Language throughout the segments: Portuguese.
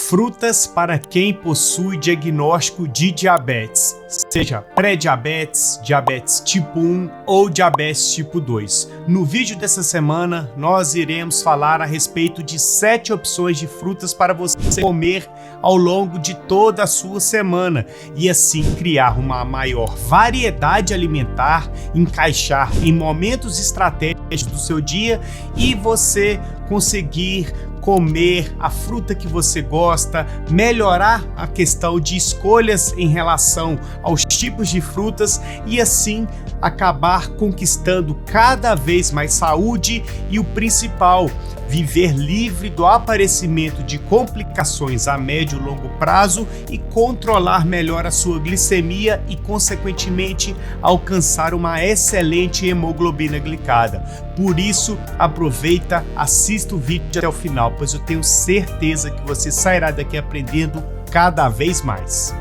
Frutas para quem possui diagnóstico de diabetes, seja pré-diabetes, diabetes tipo 1 ou diabetes tipo 2. No vídeo dessa semana, nós iremos falar a respeito de 7 opções de frutas para você comer ao longo de toda a sua semana e assim criar uma maior variedade alimentar, encaixar em momentos estratégicos do seu dia e você conseguir comer a fruta que você gosta, melhorar a questão de escolhas em relação aos tipos de frutas e assim acabar conquistando cada vez mais saúde e o principal, viver livre do aparecimento de complicações a médio e longo prazo e controlar melhor a sua glicemia e, consequentemente, alcançar uma excelente hemoglobina glicada. Por isso, aproveita, assista o vídeo até o final, pois eu tenho certeza que você sairá daqui aprendendo cada vez mais.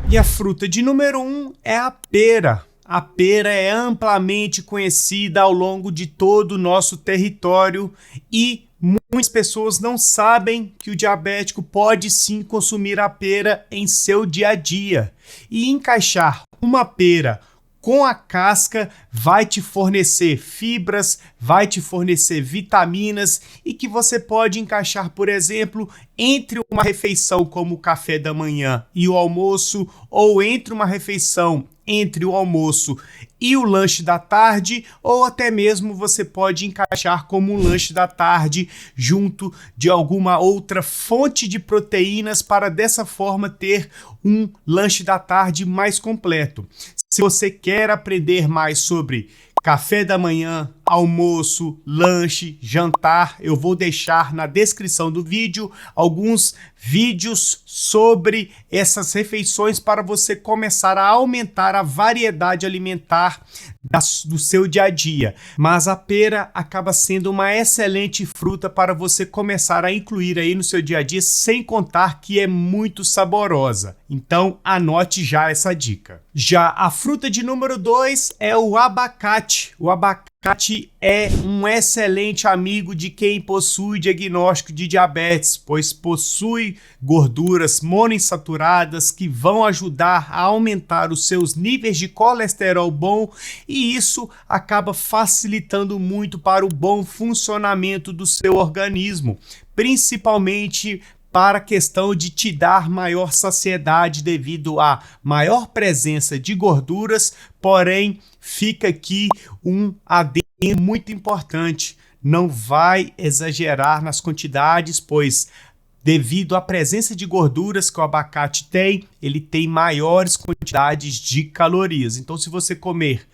E a fruta de número 1 é a pera. A pera é amplamente conhecida ao longo de todo o nosso território e muitas pessoas não sabem que o diabético pode sim consumir a pera em seu dia a dia. E encaixar uma pera com a casca vai te fornecer fibras, vai te fornecer vitaminas e que você pode encaixar, por exemplo, entre uma refeição como o café da manhã e o almoço, ou entre uma refeição entre o almoço e o lanche da tarde, ou até mesmo você pode encaixar como um lanche da tarde junto de alguma outra fonte de proteínas para dessa forma ter um lanche da tarde mais completo. Se você quer aprender mais sobre café da manhã, almoço, lanche, jantar, eu vou deixar na descrição do vídeo alguns vídeos sobre essas refeições para você começar a aumentar a variedade alimentar do seu dia a dia. Mas a pera acaba sendo uma excelente fruta para você começar a incluir aí no seu dia a dia, sem contar que é muito saborosa. Então anote já essa dica. Já a fruta de número 2 é o abacate. O abacate é um excelente amigo de quem possui diagnóstico de diabetes, pois possui gorduras monoinsaturadas que vão ajudar a aumentar os seus níveis de colesterol bom e isso acaba facilitando muito para o bom funcionamento do seu organismo, principalmente para a questão de te dar maior saciedade devido à maior presença de gorduras, porém fica aqui um adendo muito importante, não vai exagerar nas quantidades, pois devido à presença de gorduras que o abacate tem, ele tem maiores quantidades de calorias, então se você comer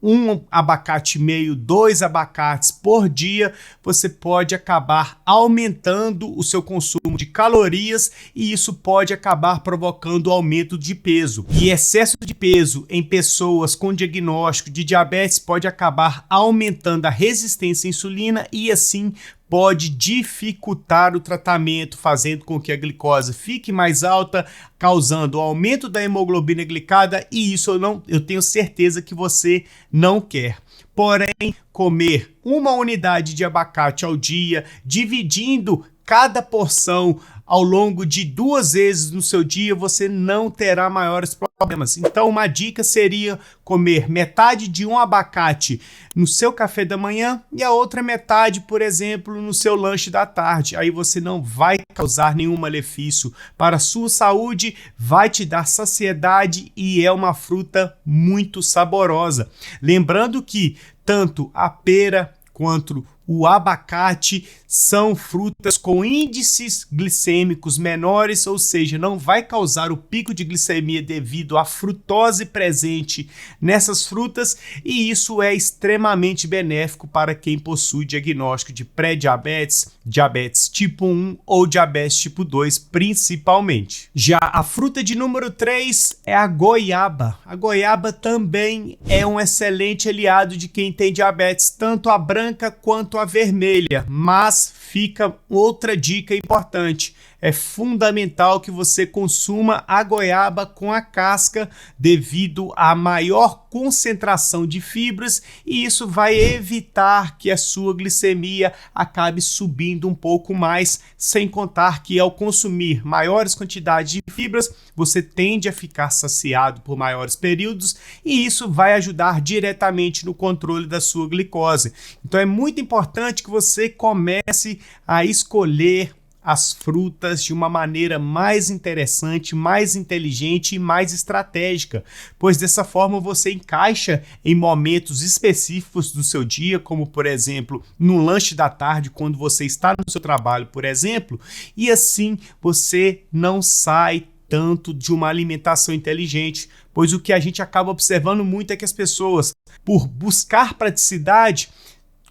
um abacate meio, 2 abacates por dia, você pode acabar aumentando o seu consumo de calorias e isso pode acabar provocando aumento de peso. E excesso de peso em pessoas com diagnóstico de diabetes pode acabar aumentando a resistência à insulina e assim pode dificultar o tratamento, fazendo com que a glicose fique mais alta, causando aumento da hemoglobina glicada e isso eu tenho certeza que você não quer. Porém, comer uma unidade de abacate ao dia, dividindo cada porção ao longo de 2 vezes no seu dia, você não terá maiores problemas. Então, uma dica seria comer metade de um abacate no seu café da manhã e a outra metade, por exemplo, no seu lanche da tarde. Aí você não vai causar nenhum malefício para a sua saúde, vai te dar saciedade e é uma fruta muito saborosa. Lembrando que tanto a pera quanto o abacate são frutas com índices glicêmicos menores, ou seja, não vai causar o pico de glicemia devido à frutose presente nessas frutas e isso é extremamente benéfico para quem possui diagnóstico de pré-diabetes, diabetes tipo 1 ou diabetes tipo 2 principalmente. Já a fruta de número 3 é a goiaba. A goiaba também é um excelente aliado de quem tem diabetes, tanto a branca quanto a vermelha, mas fica outra dica importante. É fundamental que você consuma a goiaba com a casca devido à maior concentração de fibras e isso vai evitar que a sua glicemia acabe subindo um pouco mais, sem contar que ao consumir maiores quantidades de fibras, você tende a ficar saciado por maiores períodos e isso vai ajudar diretamente no controle da sua glicose. Então é muito importante que você comece a escolher as frutas de uma maneira mais interessante, mais inteligente e mais estratégica, pois dessa forma você encaixa em momentos específicos do seu dia, como por exemplo, no lanche da tarde, quando você está no seu trabalho, por exemplo, e assim você não sai tanto de uma alimentação inteligente, pois o que a gente acaba observando muito é que as pessoas, por buscar praticidade,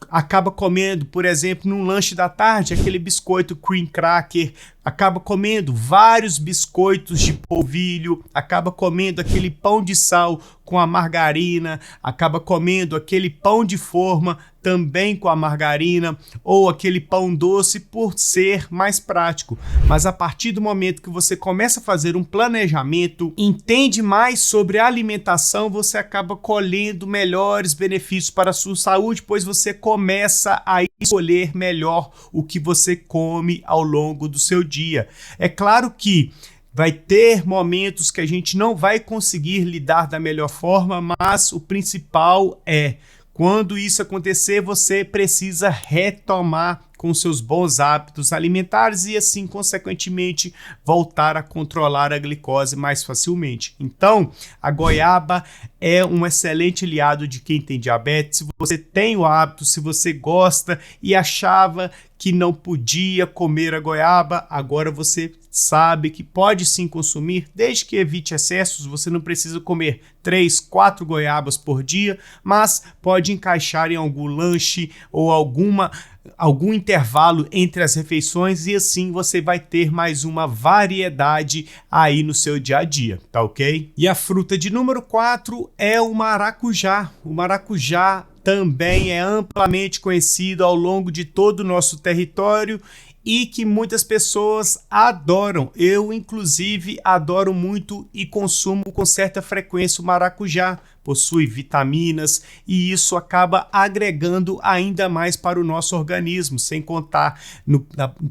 acaba comendo, por exemplo, num lanche da tarde, aquele biscoito cream cracker, acaba comendo vários biscoitos de polvilho, acaba comendo aquele pão de sal com a margarina, acaba comendo aquele pão de forma também com a margarina, ou aquele pão doce por ser mais prático. Mas a partir do momento que você começa a fazer um planejamento, entende mais sobre a alimentação, você acaba colhendo melhores benefícios para a sua saúde, pois você começa a escolher melhor o que você come ao longo do seu dia. É claro que vai ter momentos que a gente não vai conseguir lidar da melhor forma, mas o principal é, quando isso acontecer, você precisa retomar com seus bons hábitos alimentares e assim, consequentemente, voltar a controlar a glicose mais facilmente. Então, a goiaba é um excelente aliado de quem tem diabetes. Se você tem o hábito, se você gosta e achava que não podia comer a goiaba, agora você sabe que pode sim consumir, desde que evite excessos. Você não precisa comer 3, 4 goiabas por dia, mas pode encaixar em algum lanche ou algum intervalo entre as refeições e assim você vai ter mais uma variedade aí no seu dia a dia, tá ok? E a fruta de número 4 é o maracujá. O maracujá também é amplamente conhecido ao longo de todo o nosso território e que muitas pessoas adoram. Eu, inclusive, adoro muito e consumo com certa frequência o maracujá. Possui vitaminas e isso acaba agregando ainda mais para o nosso organismo, sem contar no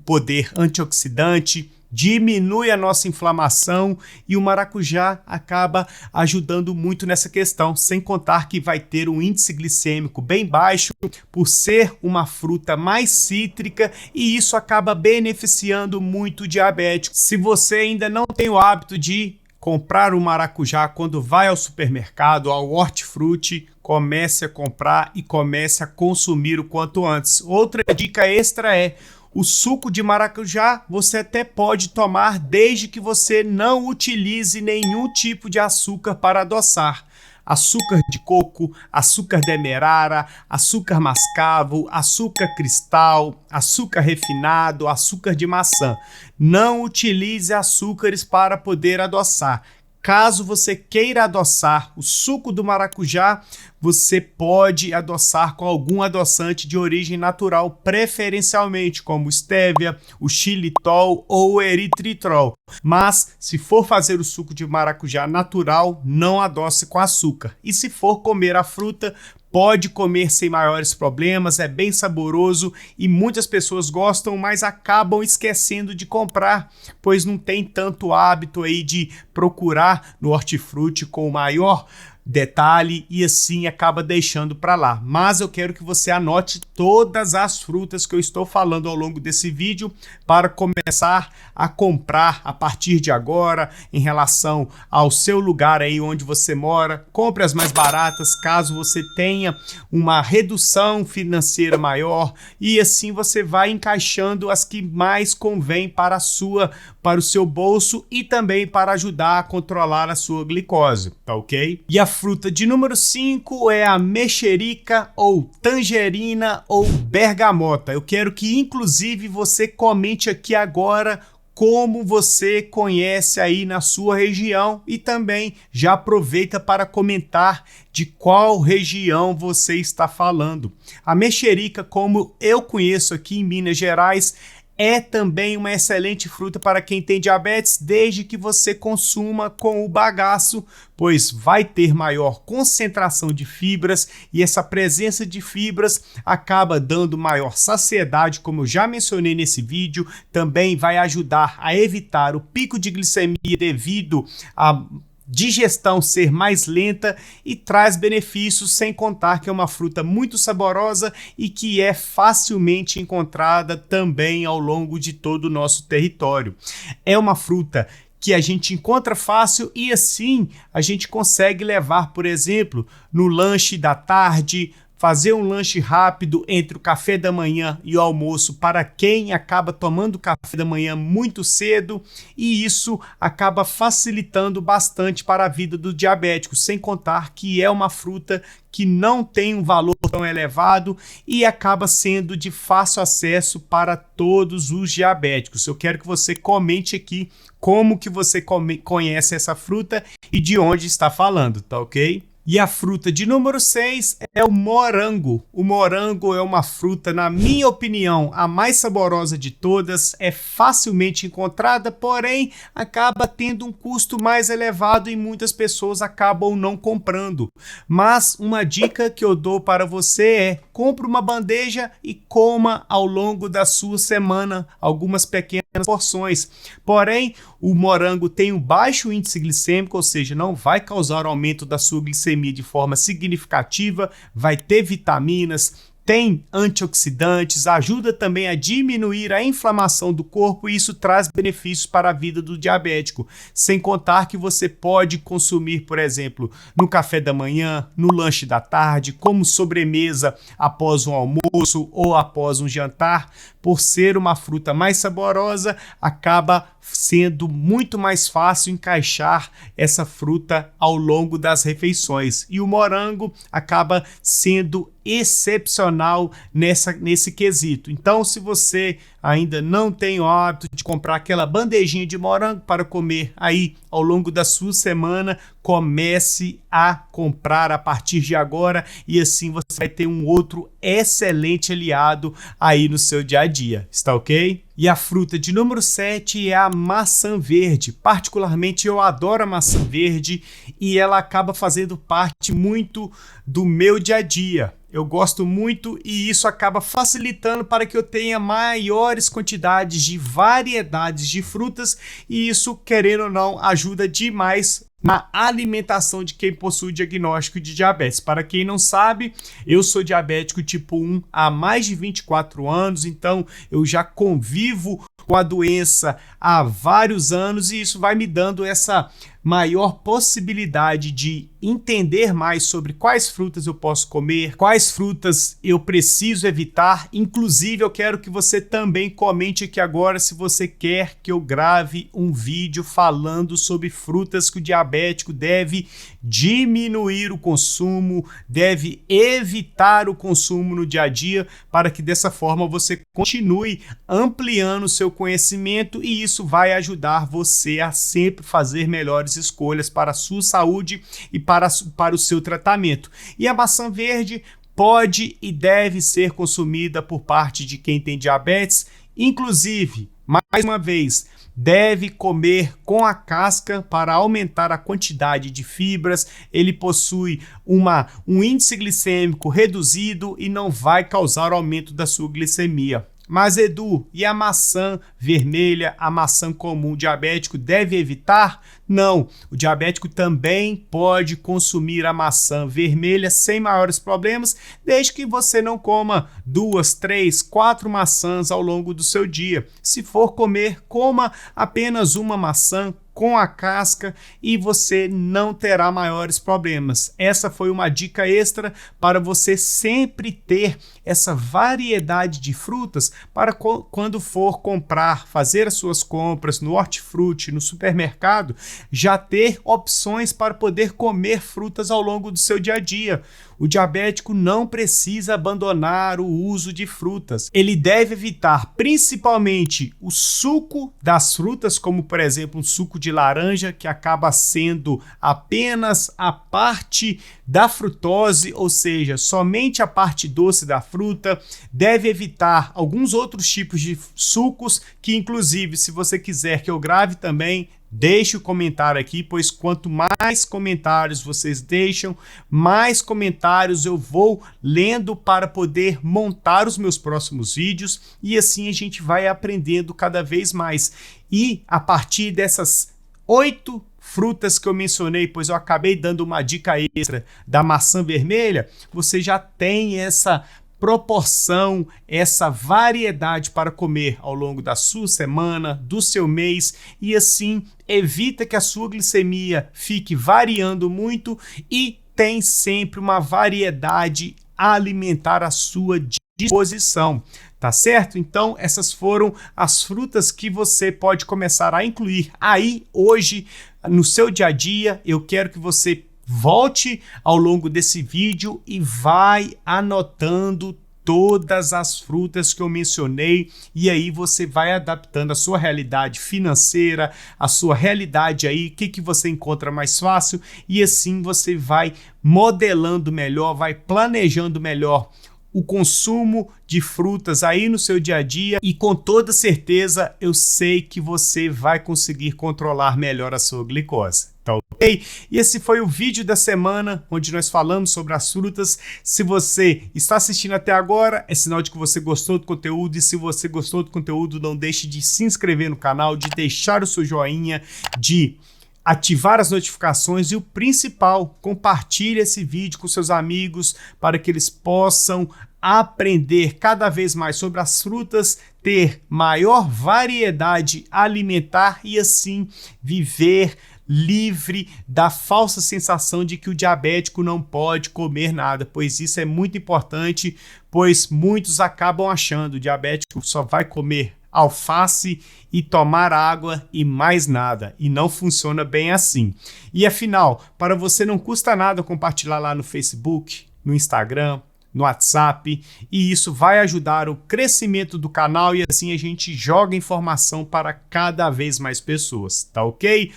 poder antioxidante, diminui a nossa inflamação e o maracujá acaba ajudando muito nessa questão, sem contar que vai ter um índice glicêmico bem baixo por ser uma fruta mais cítrica e isso acaba beneficiando muito o diabético. Se você ainda não tem o hábito de comprar o maracujá quando vai ao supermercado, ao hortifruti, comece a comprar e comece a consumir o quanto antes. Outra dica extra é o suco de maracujá você até pode tomar desde que você não utilize nenhum tipo de açúcar para adoçar. Açúcar de coco, açúcar demerara, açúcar mascavo, açúcar cristal, açúcar refinado, açúcar de maçã. Não utilize açúcares para poder adoçar. Caso você queira adoçar o suco do maracujá, você pode adoçar com algum adoçante de origem natural, preferencialmente como stevia, o xilitol ou o eritritol. Mas, se for fazer o suco de maracujá natural, não adoce com açúcar. E se for comer a fruta, pode comer sem maiores problemas, é bem saboroso e muitas pessoas gostam, mas acabam esquecendo de comprar, pois não tem tanto hábito aí de procurar no hortifruti com o maior detalhe e assim acaba deixando para lá. Mas eu quero que você anote todas as frutas que eu estou falando ao longo desse vídeo para começar a comprar a partir de agora em relação ao seu lugar aí onde você mora. Compre as mais baratas caso você tenha uma redução financeira maior e assim você vai encaixando as que mais convém para o seu bolso e também para ajudar a controlar a sua glicose, tá ok? E a fruta de número 5 é a mexerica ou tangerina ou bergamota. Eu quero que inclusive você comente aqui agora como você conhece aí na sua região e também já aproveita para comentar de qual região você está falando. A mexerica, como eu conheço aqui em Minas Gerais, é também uma excelente fruta para quem tem diabetes, desde que você consuma com o bagaço, pois vai ter maior concentração de fibras e essa presença de fibras acaba dando maior saciedade, como eu já mencionei nesse vídeo, também vai ajudar a evitar o pico de glicemia devido a digestão ser mais lenta e traz benefícios, sem contar que é uma fruta muito saborosa e que é facilmente encontrada também ao longo de todo o nosso território. É uma fruta que a gente encontra fácil e assim a gente consegue levar, por exemplo, no lanche da tarde, fazer um lanche rápido entre o café da manhã e o almoço para quem acaba tomando café da manhã muito cedo, e isso acaba facilitando bastante para a vida do diabético, sem contar que é uma fruta que não tem um valor tão elevado e acaba sendo de fácil acesso para todos os diabéticos. Eu quero que você comente aqui como que você conhece essa fruta e de onde está falando, tá ok? E a fruta de número 6 é o morango. O morango é uma fruta, na minha opinião, a mais saborosa de todas, é facilmente encontrada, porém acaba tendo um custo mais elevado e muitas pessoas acabam não comprando. Mas uma dica que eu dou para você é: compre uma bandeja e coma ao longo da sua semana algumas pequenas porções. Porém, o morango tem um baixo índice glicêmico, ou seja, não vai causar aumento da sua glicemia de forma significativa, vai ter vitaminas, tem antioxidantes, ajuda também a diminuir a inflamação do corpo e isso traz benefícios para a vida do diabético. Sem contar que você pode consumir, por exemplo, no café da manhã, no lanche da tarde, como sobremesa após um almoço ou após um jantar. Por ser uma fruta mais saborosa, acaba sendo muito mais fácil encaixar essa fruta ao longo das refeições. E o morango acaba sendo excepcional nesse quesito. Então, se você ainda não tem o hábito de comprar aquela bandejinha de morango para comer aí ao longo da sua semana, comece a comprar a partir de agora e assim você vai ter um outro excelente aliado aí no seu dia a dia, está ok? E a fruta de número 7 é a maçã verde. Particularmente eu adoro a maçã verde e ela acaba fazendo parte muito do meu dia a dia. Eu gosto muito e isso acaba facilitando para que eu tenha maiores quantidades de variedades de frutas e isso, querendo ou não, ajuda demais na alimentação de quem possui diagnóstico de diabetes. Para quem não sabe, eu sou diabético tipo 1 há mais de 24 anos, então eu já convivo com a doença há vários anos e isso vai me dando essa maior possibilidade de entender mais sobre quais frutas eu posso comer, quais frutas eu preciso evitar. Inclusive, eu quero que você também comente aqui agora se você quer que eu grave um vídeo falando sobre frutas que o diabético deve diminuir o consumo, deve evitar o consumo no dia a dia, para que dessa forma você continue ampliando o seu conhecimento e isso vai ajudar você a sempre fazer melhores escolhas para a sua saúde e para o seu tratamento. E a maçã verde pode e deve ser consumida por parte de quem tem diabetes, inclusive, mais uma vez, deve comer com a casca para aumentar a quantidade de fibras. Ele possui um índice glicêmico reduzido e não vai causar aumento da sua glicemia. Mas Edu, e a maçã vermelha, a maçã comum, o diabético deve evitar? Não, o diabético também pode consumir a maçã vermelha sem maiores problemas, desde que você não coma 2, 3, 4 maçãs ao longo do seu dia. Se for comer, coma apenas uma maçã com a casca e você não terá maiores problemas. Essa foi uma dica extra para você sempre ter essa variedade de frutas para quando for comprar, fazer as suas compras no hortifruti, no supermercado, já ter opções para poder comer frutas ao longo do seu dia a dia. O diabético não precisa abandonar o uso de frutas. Ele deve evitar principalmente o suco das frutas, como por exemplo um suco de laranja, que acaba sendo apenas a parte da frutose, ou seja, somente a parte doce da fruta. Deve evitar alguns outros tipos de sucos, que inclusive, se você quiser que eu grave também, deixe o comentário aqui, pois quanto mais comentários vocês deixam, mais comentários eu vou lendo para poder montar os meus próximos vídeos, e assim a gente vai aprendendo cada vez mais. E a partir dessas 8 frutas que eu mencionei, pois eu acabei dando uma dica extra da maçã vermelha, você já tem essa proporção, essa variedade para comer ao longo da sua semana, do seu mês, e assim evita que a sua glicemia fique variando muito e tem sempre uma variedade alimentar à sua disposição. Tá certo? Então, essas foram as frutas que você pode começar a incluir aí hoje no seu dia a dia. Eu quero que você volte ao longo desse vídeo e vai anotando todas as frutas que eu mencionei, e aí você vai adaptando a sua realidade financeira, a sua realidade aí, o que você encontra mais fácil, e assim você vai modelando melhor, vai planejando melhor o consumo de frutas aí no seu dia a dia, e com toda certeza eu sei que você vai conseguir controlar melhor a sua glicose. Tá ok? E esse foi o vídeo da semana, onde nós falamos sobre as frutas. Se você está assistindo até agora, é sinal de que você gostou do conteúdo, e se você gostou do conteúdo, não deixe de se inscrever no canal, de deixar o seu joinha, de ativar as notificações, e o principal, compartilhe esse vídeo com seus amigos para que eles possam aprender cada vez mais sobre as frutas, ter maior variedade alimentar e assim viver livre da falsa sensação de que o diabético não pode comer nada, pois isso é muito importante, pois muitos acabam achando que o diabético só vai comer alface e tomar água e mais nada, e não funciona bem assim. E afinal, para você não custa nada compartilhar lá no Facebook, no Instagram, no WhatsApp, e isso vai ajudar o crescimento do canal, e assim a gente joga informação para cada vez mais pessoas, tá ok?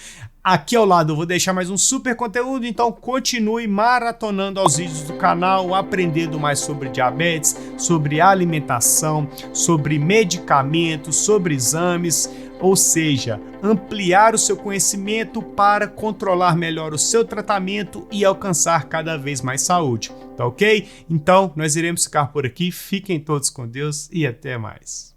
Aqui ao lado eu vou deixar mais um super conteúdo, então continue maratonando aos vídeos do canal, aprendendo mais sobre diabetes, sobre alimentação, sobre medicamentos, sobre exames, ou seja, ampliar o seu conhecimento para controlar melhor o seu tratamento e alcançar cada vez mais saúde, tá ok? Então, nós iremos ficar por aqui, fiquem todos com Deus e até mais.